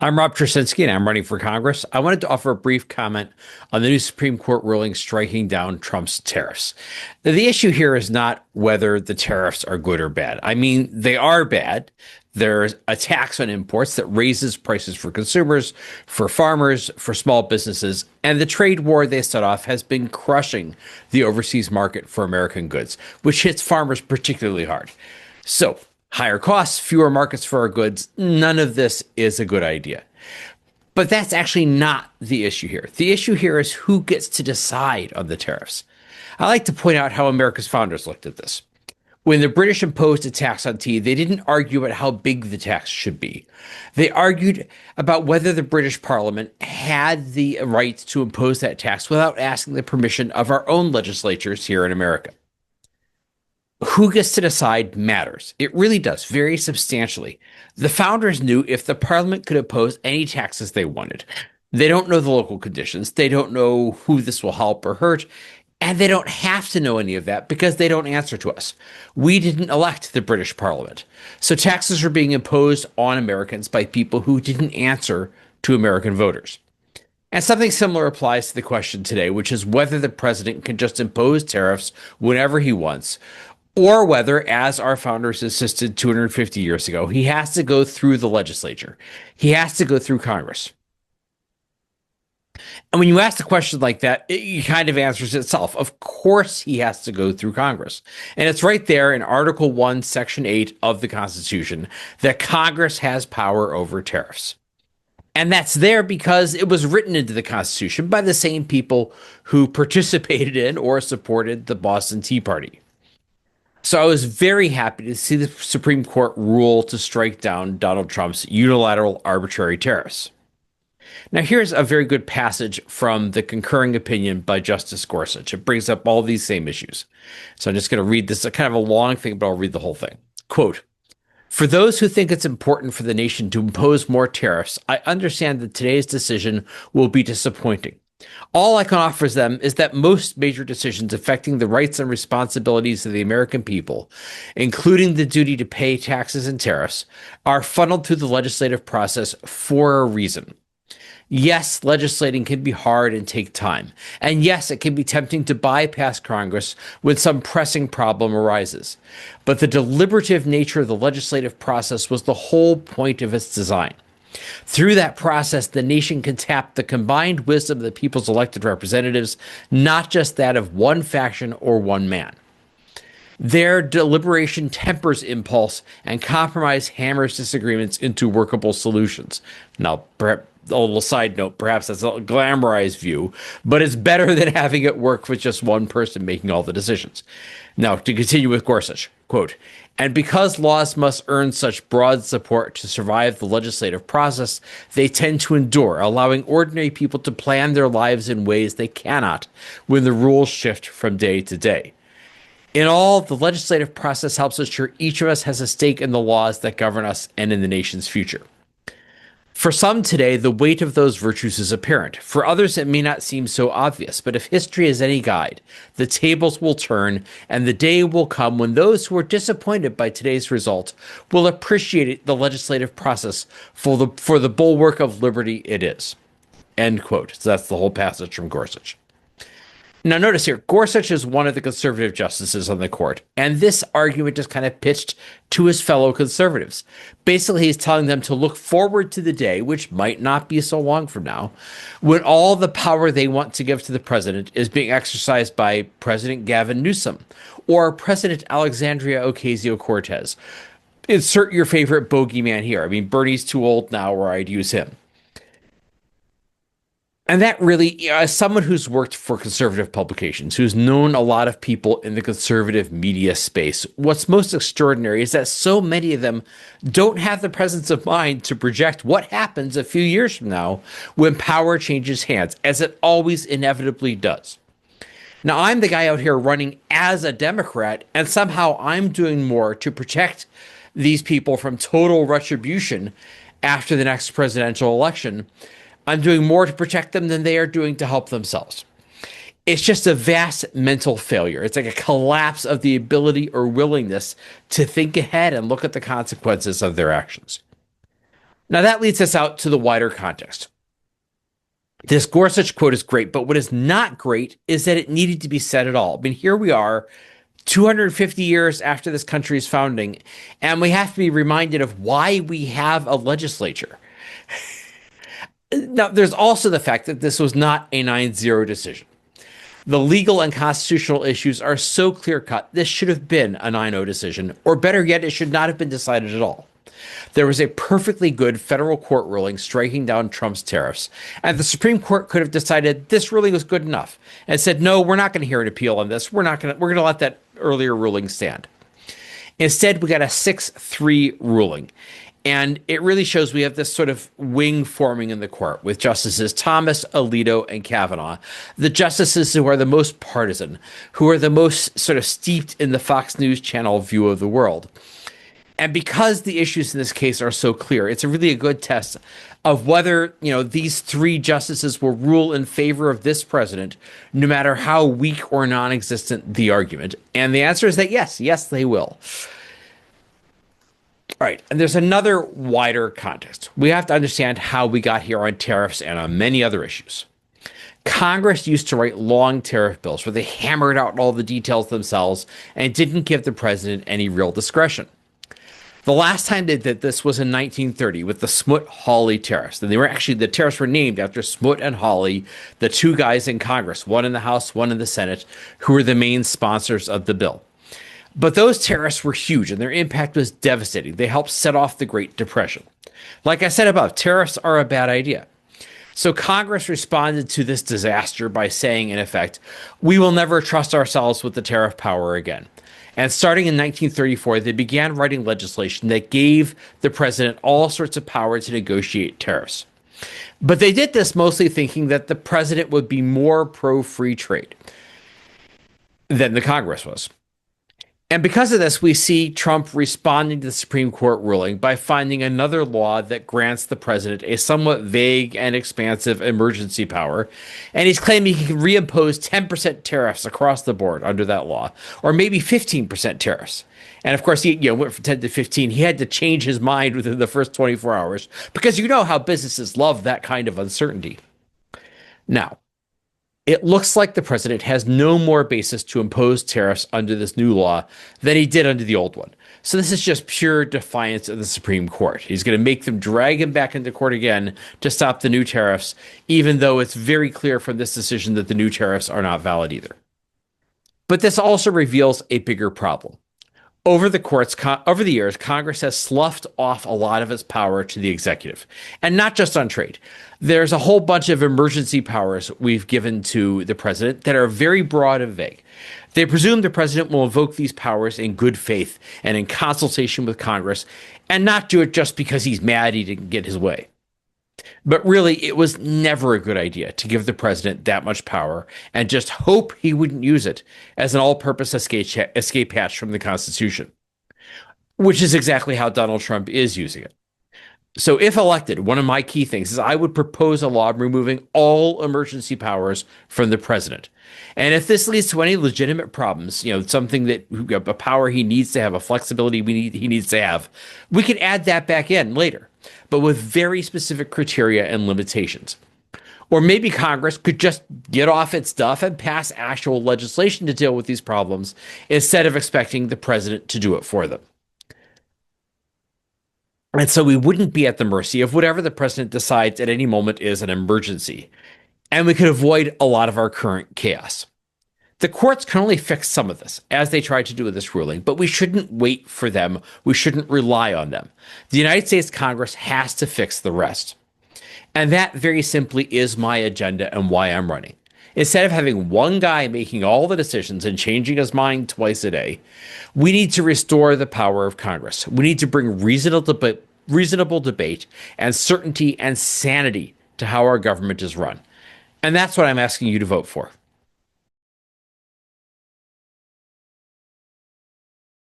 I'm Rob Trasinski, and I'm running for Congress. I wanted to offer a brief comment on the new Supreme Court ruling striking down Trump's tariffs. The issue here is not whether the tariffs are good or bad. I mean, they are bad. There's a tax on imports that raises prices for consumers, for farmers, for small businesses, and the trade war they set off has been crushing the overseas market for American goods, which hits farmers particularly hard. So, higher costs, fewer markets for our goods. None of this is a good idea. But that's actually not the issue here. The issue here is who gets to decide on the tariffs. I like to point out how America's founders looked at this. When the British imposed a tax on tea, they didn't argue about how big the tax should be. They argued about whether the British Parliament had the right to impose that tax without asking the permission of our own legislatures here in America. Who gets to decide matters. It really does, very substantially. The founders knew if the parliament could impose any taxes they wanted. They don't know the local conditions. They don't know who this will help or hurt. And they don't have to know any of that because they don't answer to us. We didn't elect the British Parliament. So taxes are being imposed on Americans by people who didn't answer to American voters. And something similar applies to the question today, which is whether the president can just impose tariffs whenever he wants, or whether, as our founders insisted 250 years ago, he has to go through the legislature. He has to go through Congress. And when you ask a question like that, it kind of answers itself. Of course, he has to go through Congress. And it's right there in Article 1, Section 8 of the Constitution that Congress has power over tariffs. And that's there because it was written into the Constitution by the same people who participated in or supported the Boston Tea Party. So I was very happy to see the Supreme Court rule to strike down Donald Trump's unilateral arbitrary tariffs. Now, here's a very good passage from the concurring opinion by Justice Gorsuch. It brings up all these same issues. So I'm just going to read this. It's kind of a long thing, but I'll read the whole thing. Quote, "For those who think it's important for the nation to impose more tariffs, I understand that today's decision will be disappointing. All I can offer them is that most major decisions affecting the rights and responsibilities of the American people, including the duty to pay taxes and tariffs, are funneled through the legislative process for a reason. Yes, legislating can be hard and take time. And yes, it can be tempting to bypass Congress when some pressing problem arises. But the deliberative nature of the legislative process was the whole point of its design. Through that process, the nation can tap the combined wisdom of the people's elected representatives, not just that of one faction or one man. Their deliberation tempers impulse and compromise hammers disagreements into workable solutions." Now, perhaps a little side note, perhaps that's a glamorized view, but it's better than having it work with just one person making all the decisions. Now, to continue with Gorsuch, quote, "And because laws must earn such broad support to survive the legislative process, they tend to endure, allowing ordinary people to plan their lives in ways they cannot when the rules shift from day to day. In all, the legislative process helps ensure each of us has a stake in the laws that govern us and in the nation's future. For some today, the weight of those virtues is apparent. For others, it may not seem so obvious, but if history is any guide, the tables will turn and the day will come when those who are disappointed by today's result will appreciate the legislative process for the bulwark of liberty it is." End quote. So that's the whole passage from Gorsuch. Now, notice here, Gorsuch is one of the conservative justices on the court, and this argument is kind of pitched to his fellow conservatives. Basically, he's telling them to look forward to the day, which might not be so long from now, when all the power they want to give to the president is being exercised by President Gavin Newsom or President Alexandria Ocasio-Cortez. Insert your favorite bogeyman here. I mean, Bernie's too old now, or I'd use him. And that really, as someone who's worked for conservative publications, who's known a lot of people in the conservative media space, what's most extraordinary is that so many of them don't have the presence of mind to project what happens a few years from now when power changes hands, as it always inevitably does. Now, I'm the guy out here running as a Democrat, and somehow I'm doing more to protect these people from total retribution after the next presidential election. I'm doing more to protect them than they are doing to help themselves. It's just a vast mental failure. It's like a collapse of the ability or willingness to think ahead and look at the consequences of their actions. Now that leads us out to the wider context. This Gorsuch quote is great, but what is not great is that it needed to be said at all. I mean, here we are, 250 years after this country's founding, and we have to be reminded of why we have a legislature. Now, there's also the fact that this was not a 9-0 decision. The legal and constitutional issues are so clear cut, this should have been a 9-0 decision, or better yet, it should not have been decided at all. There was a perfectly good federal court ruling striking down Trump's tariffs, and the Supreme Court could have decided this ruling was good enough and said, no, we're not going to hear an appeal on this. We're going to let that earlier ruling stand. Instead, we got a 6-3 ruling. And it really shows we have this sort of wing forming in the court with Justices Thomas, Alito, and Kavanaugh, the justices who are the most partisan, who are the most sort of steeped in the Fox News Channel view of the world. And because the issues in this case are so clear, it's really a good test of whether, these three justices will rule in favor of this president, no matter how weak or non-existent the argument. And the answer is that yes, they will. All right, and there's another wider context. We have to understand how we got here on tariffs and on many other issues. Congress used to write long tariff bills where they hammered out all the details themselves and didn't give the president any real discretion. The last time they did this was in 1930 with the Smoot-Hawley tariffs. And the tariffs were named after Smoot and Hawley, the two guys in Congress, one in the House, one in the Senate, who were the main sponsors of the bill. But those tariffs were huge and their impact was devastating. They helped set off the Great Depression. Like I said above, tariffs are a bad idea. So Congress responded to this disaster by saying, in effect, we will never trust ourselves with the tariff power again. And starting in 1934, they began writing legislation that gave the president all sorts of power to negotiate tariffs. But they did this mostly thinking that the president would be more pro-free trade than the Congress was. And because of this, we see Trump responding to the Supreme Court ruling by finding another law that grants the president a somewhat vague and expansive emergency power. And he's claiming he can reimpose 10% tariffs across the board under that law, or maybe 15% tariffs. And of course, he went from 10 to 15. He had to change his mind within the first 24 hours because you know how businesses love that kind of uncertainty. Now, it looks like the president has no more basis to impose tariffs under this new law than he did under the old one. So this is just pure defiance of the Supreme Court. He's going to make them drag him back into court again to stop the new tariffs, even though it's very clear from this decision that the new tariffs are not valid either. But this also reveals a bigger problem. Over the years, Congress has sloughed off a lot of its power to the executive, and not just on trade. There's a whole bunch of emergency powers we've given to the president that are very broad and vague. They presume the president will invoke these powers in good faith and in consultation with Congress, and not do it just because he's mad he didn't get his way. But really, it was never a good idea to give the president that much power and just hope he wouldn't use it as an all-purpose escape hatch from the Constitution, which is exactly how Donald Trump is using it. So if elected, one of my key things is I would propose a law removing all emergency powers from the president. And if this leads to any legitimate problems, something that a power he needs to have, a flexibility he needs to have, we can add that back in later, but with very specific criteria and limitations. Or maybe Congress could just get off its stuff and pass actual legislation to deal with these problems instead of expecting the president to do it for them. And so we wouldn't be at the mercy of whatever the president decides at any moment is an emergency. And we could avoid a lot of our current chaos. The courts can only fix some of this, as they tried to do with this ruling, but we shouldn't wait for them. We shouldn't rely on them. The United States Congress has to fix the rest. And that very simply is my agenda and why I'm running. Instead of having one guy making all the decisions and changing his mind twice a day, we need to restore the power of Congress. We need to bring reasonable debate and certainty and sanity to how our government is run. And that's what I'm asking you to vote for.